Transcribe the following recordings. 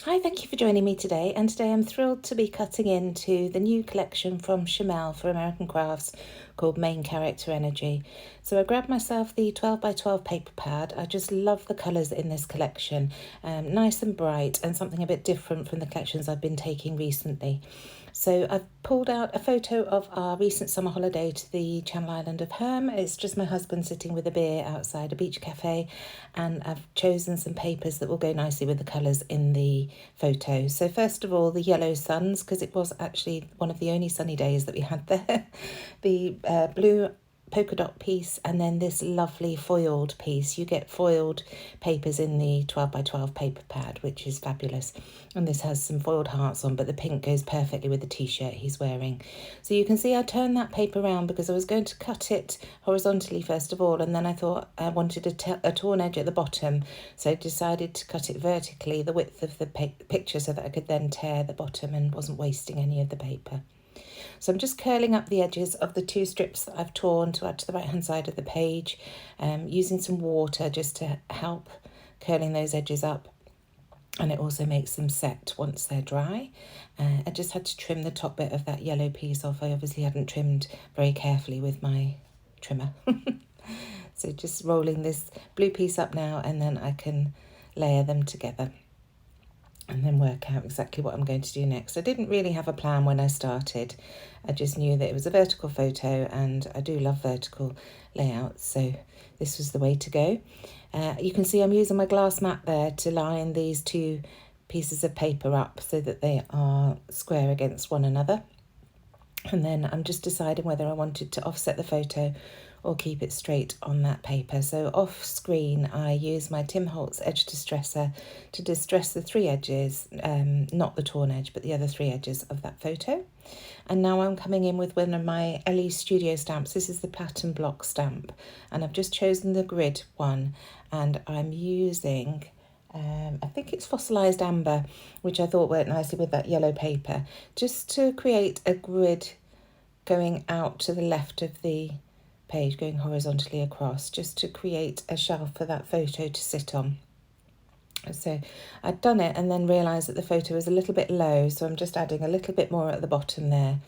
Hi, thank you for joining me today. And today I'm thrilled to be cutting into the new collection from Shimelle for American Crafts called Main Character Energy. So I grabbed myself the 12 by 12 paper pad. I just love the colours in this collection, nice and bright and something a bit different from the collections I've been taking recently. So I've pulled out a photo of our recent summer holiday to the Channel Island of Herm. It's just my husband sitting with a beer outside a beach cafe, and I've chosen some papers that will go nicely with the colours in the photo. So first of all, the yellow suns, because it was actually one of the only sunny days that we had there. The blue polka dot piece, and then this lovely foiled piece. You get foiled papers in the 12 by 12 paper pad, which is fabulous. And this has some foiled hearts on, but the pink goes perfectly with the t-shirt he's wearing. So you can see I turned that paper around because I was going to cut it horizontally first of all, and then I thought I wanted a torn edge at the bottom, so I decided to cut it vertically, the width of the picture, so that I could then tear the bottom and wasn't wasting any of the paper. So I'm just curling up the edges of the two strips that I've torn to add to the right hand side of the page, using some water just to help curling those edges up, and it also makes them set once they're dry. I just had to trim the top bit of that yellow piece off. I obviously hadn't trimmed very carefully with my trimmer. So just rolling this blue piece up now, and then I can layer them together and then work out exactly what I'm going to do next. I didn't really have a plan when I started. I just knew that it was a vertical photo, and I do love vertical layouts, so this was the way to go. You can see I'm using my glass mat there to line these two pieces of paper up so that they are square against one another. And then I'm just deciding whether I wanted to offset the photo or keep it straight on that paper. So off screen, I use my Tim Holtz edge distresser to distress the three edges, not the torn edge, but the other three edges of that photo. And now I'm coming in with one of my Elle Studio stamps. This is the Platinum Block stamp, and I've just chosen the grid one, and I'm using I think it's fossilized amber, which I thought worked nicely with that yellow paper, just to create a grid going out to the left of the page, going horizontally across, just to create a shelf for that photo to sit on. So I'd done it and then realised that the photo was a little bit low, so I'm just adding a little bit more at the bottom there,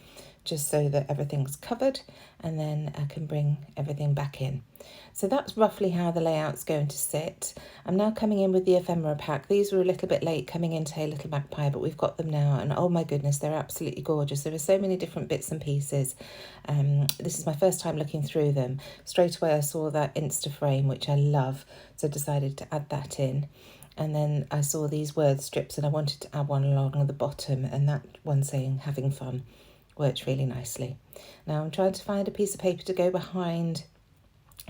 just so that everything's covered, and then I can bring everything back in. So that's roughly how the layout's going to sit. I'm now coming in with the ephemera pack. These were a little bit late coming into Hey Little Magpie, but we've got them now, and oh my goodness, they're absolutely gorgeous. There are so many different bits and pieces. This is my first time looking through them. Straight away I saw that Insta frame, which I love, so I decided to add that in. And then I saw these word strips, and I wanted to add one along the bottom, and that one saying having fun worked really nicely. Now I'm trying to find a piece of paper to go behind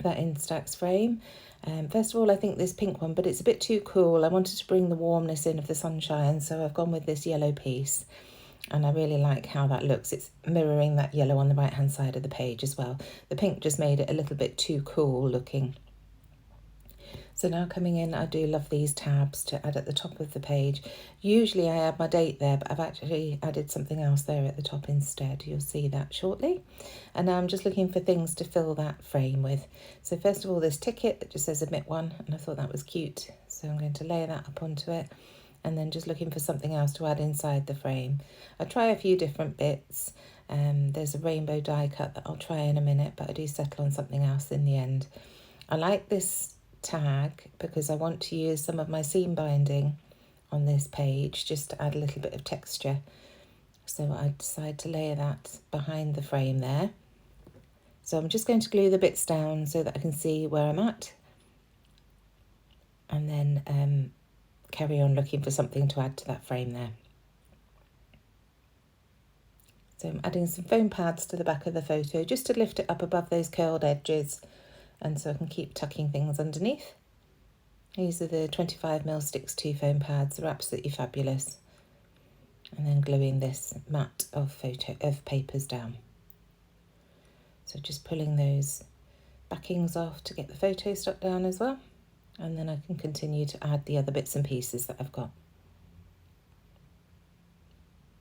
that Instax frame. First of all, I think this pink one, but it's a bit too cool. I wanted to bring the warmness in of the sunshine, so I've gone with this yellow piece, and I really like how that looks. It's mirroring that yellow on the right hand side of the page as well. The pink just made it a little bit too cool looking. So now coming in, I do love these tabs to add at the top of the page. Usually I add my date there, but I've actually added something else there at the top instead. You'll see that shortly. And now I'm just looking for things to fill that frame with. So first of all, this ticket that just says admit one, and I thought that was cute. So I'm going to layer that up onto it, and then just looking for something else to add inside the frame. I try a few different bits. There's a rainbow die cut that I'll try in a minute, but I do settle on something else in the end. I like this tag because I want to use some of my seam binding on this page just to add a little bit of texture. So I decide to layer that behind the frame there. So I'm just going to glue the bits down so that I can see where I'm at, and then carry on looking for something to add to that frame there. So I'm adding some foam pads to the back of the photo just to lift it up above those curled edges, and so I can keep tucking things underneath. These are the 25mm Sticks 2 foam pads. They're absolutely fabulous. And then gluing this mat of papers down. So just pulling those backings off to get the photo stuck down as well. And then I can continue to add the other bits and pieces that I've got.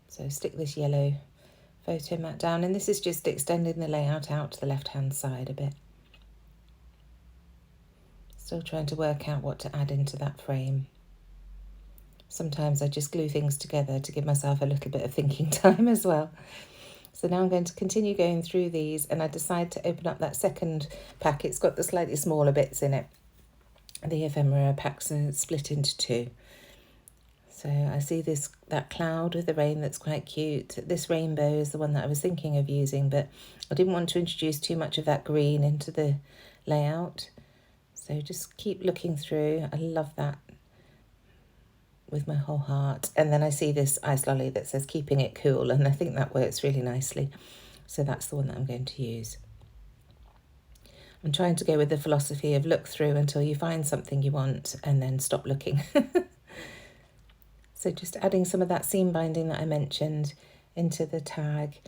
So stick this yellow photo mat down, and this is just extending the layout out to the left-hand side a bit. Still trying to work out what to add into that frame. Sometimes I just glue things together to give myself a little bit of thinking time as well. So now I'm going to continue going through these, and I decide to open up that second pack. It's got the slightly smaller bits in it. The ephemera packs are split into two. So I see that cloud with the rain that's quite cute. This rainbow is the one that I was thinking of using, but I didn't want to introduce too much of that green into the layout. So just keep looking through. I love that with my whole heart. And then I see this ice lolly that says keeping it cool, and I think that works really nicely. So that's the one that I'm going to use. I'm trying to go with the philosophy of look through until you find something you want and then stop looking. So just adding some of that seam binding that I mentioned into the tag,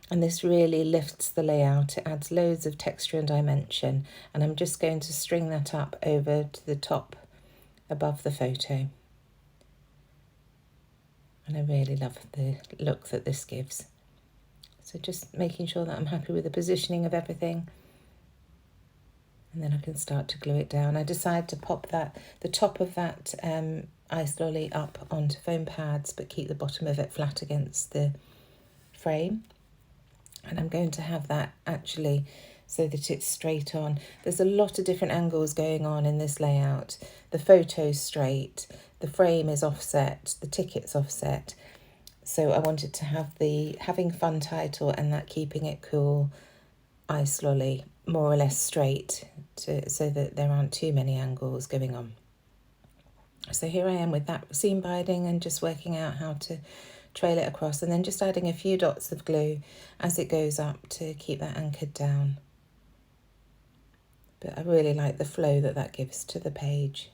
and this really lifts the layout. It adds loads of texture and dimension, and I'm just going to string that up over to the top above the photo. And I really love the look that this gives. So just making sure that I'm happy with the positioning of everything. And then I can start to glue it down. I decide to pop the top of that ice lolly up onto foam pads, but keep the bottom of it flat against the frame. And I'm going to have that actually so that it's straight on. There's a lot of different angles going on in this layout. The photo's straight, the frame is offset, the ticket's offset. So I wanted to have the Having Fun title and that Keeping It Cool ice lolly more or less straight, so that there aren't too many angles going on. So here I am with that seam binding and just working out how to trail it across, and then just adding a few dots of glue as it goes up to keep that anchored down. But I really like the flow that gives to the page.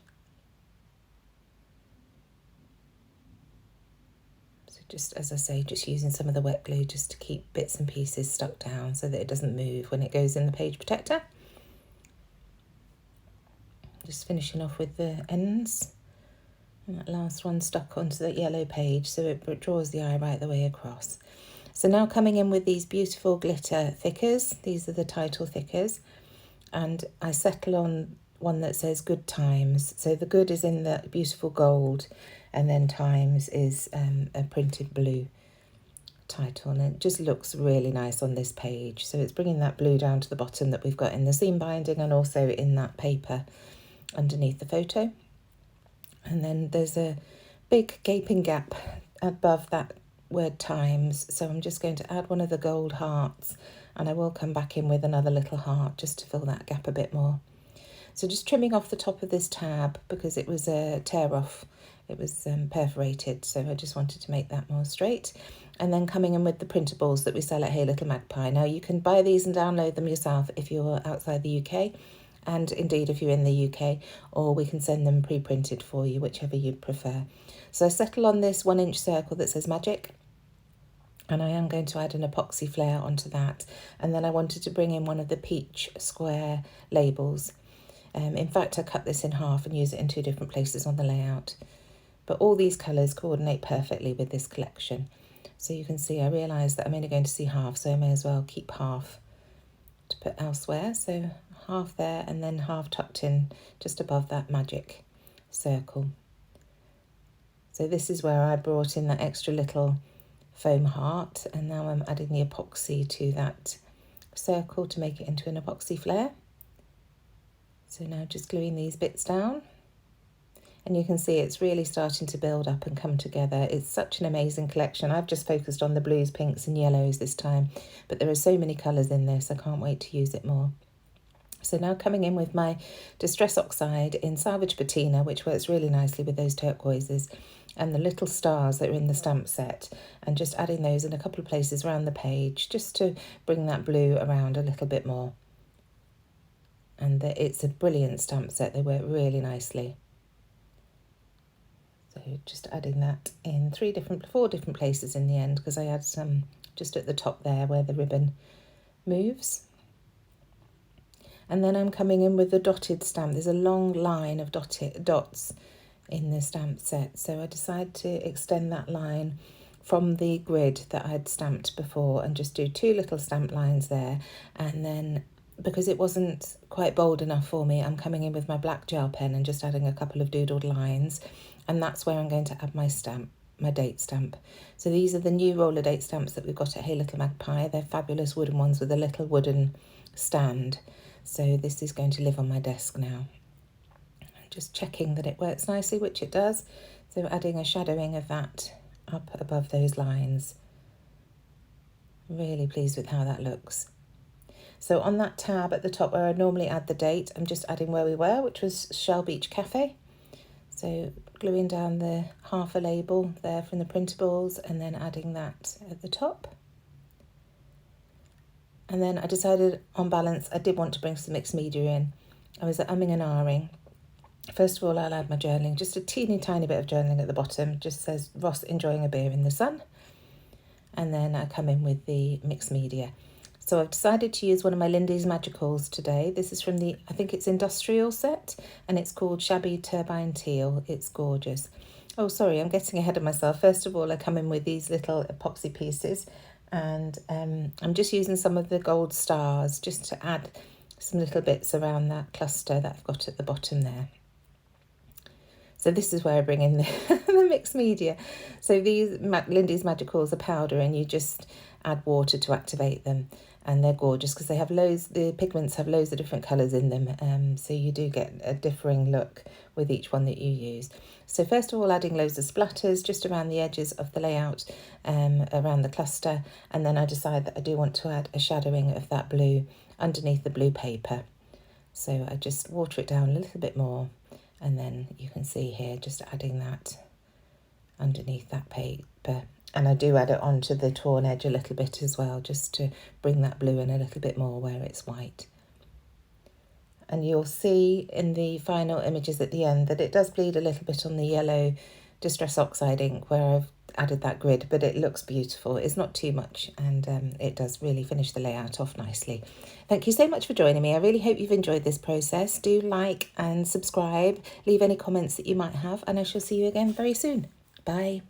So just, as I say, just using some of the wet glue just to keep bits and pieces stuck down so that it doesn't move when it goes in the page protector. Just finishing off with the ends. And that last one stuck onto the yellow page, so it draws the eye right the way across. So now coming in with these beautiful glitter thickers. These are the title thickers. And I settle on one that says Good Times. So the good is in the beautiful gold, and then Times is a printed blue title. And it just looks really nice on this page. So it's bringing that blue down to the bottom that we've got in the seam binding and also in that paper underneath the photo. And then there's a big gaping gap above that word Times, so I'm just going to add one of the gold hearts, and I will come back in with another little heart just to fill that gap a bit more. So just trimming off the top of this tab because it was a tear off, it was perforated, so I just wanted to make that more straight. And then coming in with the printables that we sell at Hey Little Magpie. Now you can buy these and download them yourself if you're outside the UK, and indeed if you're in the UK, or we can send them pre-printed for you, whichever you prefer. So I settle on this 1-inch circle that says Magic, and I am going to add an epoxy flare onto that. And then I wanted to bring in one of the peach square labels. In fact, I cut this in half and use it in 2 different places on the layout. But all these colours coordinate perfectly with this collection. So you can see I realised that I'm only going to see half, so I may as well keep half to put elsewhere. So half there and then half tucked in just above that magic circle. So this is where I brought in that extra little foam heart, and now I'm adding the epoxy to that circle to make it into an epoxy flare. So now just gluing these bits down, and you can see it's really starting to build up and come together. It's such an amazing collection. I've just focused on the blues, pinks and yellows this time, but there are so many colours in this, I can't wait to use it more. So now coming in with my Distress Oxide in Salvage Patina, which works really nicely with those turquoises, and the little stars that are in the stamp set, and just adding those in a couple of places around the page just to bring that blue around a little bit more. And it's a brilliant stamp set, they work really nicely. So just adding that in 4 different places in the end, because I add some just at the top there where the ribbon moves. And then I'm coming in with the dotted stamp. There's a long line of dots in the stamp set, so I decided to extend that line from the grid that I'd stamped before and just do 2 little stamp lines there. And then because it wasn't quite bold enough for me, I'm coming in with my black gel pen and just adding a couple of doodled lines, and that's where I'm going to add my stamp, my date stamp. So these are the new roller date stamps that we've got at Hey Little Magpie. They're fabulous wooden ones with a little wooden stand. So this is going to live on my desk now. Just checking that it works nicely, which it does. So adding a shadowing of that up above those lines. Really pleased with how that looks. So on that tab at the top where I normally add the date, I'm just adding where we were, which was Shell Beach Cafe. So gluing down the half a label there from the printables and then adding that at the top. And then I decided on balance I did want to bring some mixed media in. I was umming and ahhing. First of all, I'll add my journaling, just a teeny tiny bit of journaling at the bottom, just says Ross enjoying a beer in the sun. And then I come in with the mixed media. So I've decided to use one of my Lindy's Magicals today. This is from the, I think it's industrial set, and it's called Shabby Turbine Teal. It's gorgeous. Oh, sorry, I'm getting ahead of myself. First of all, I come in with these little epoxy pieces, and I'm just using some of the gold stars just to add some little bits around that cluster that I've got at the bottom there. So this is where I bring in the mixed media. So these Lindy's Magicals are powder, and you just add water to activate them. And they're gorgeous because they have loads, the pigments have loads of different colours in them. So you do get a differing look with each one that you use. So first of all, adding loads of splatters just around the edges of the layout, around the cluster. And then I decide that I do want to add a shadowing of that blue underneath the blue paper. So I just water it down a little bit more. And then you can see here, just adding that underneath that paper. And I do add it onto the torn edge a little bit as well, just to bring that blue in a little bit more where it's white. And you'll see in the final images at the end that it does bleed a little bit on the yellow Distress Oxide ink where I've added that grid, but it looks beautiful. It's not too much, and it does really finish the layout off nicely. Thank you so much for joining me. I really hope you've enjoyed this process. Do like and subscribe, leave any comments that you might have, and I shall see you again very soon. Bye.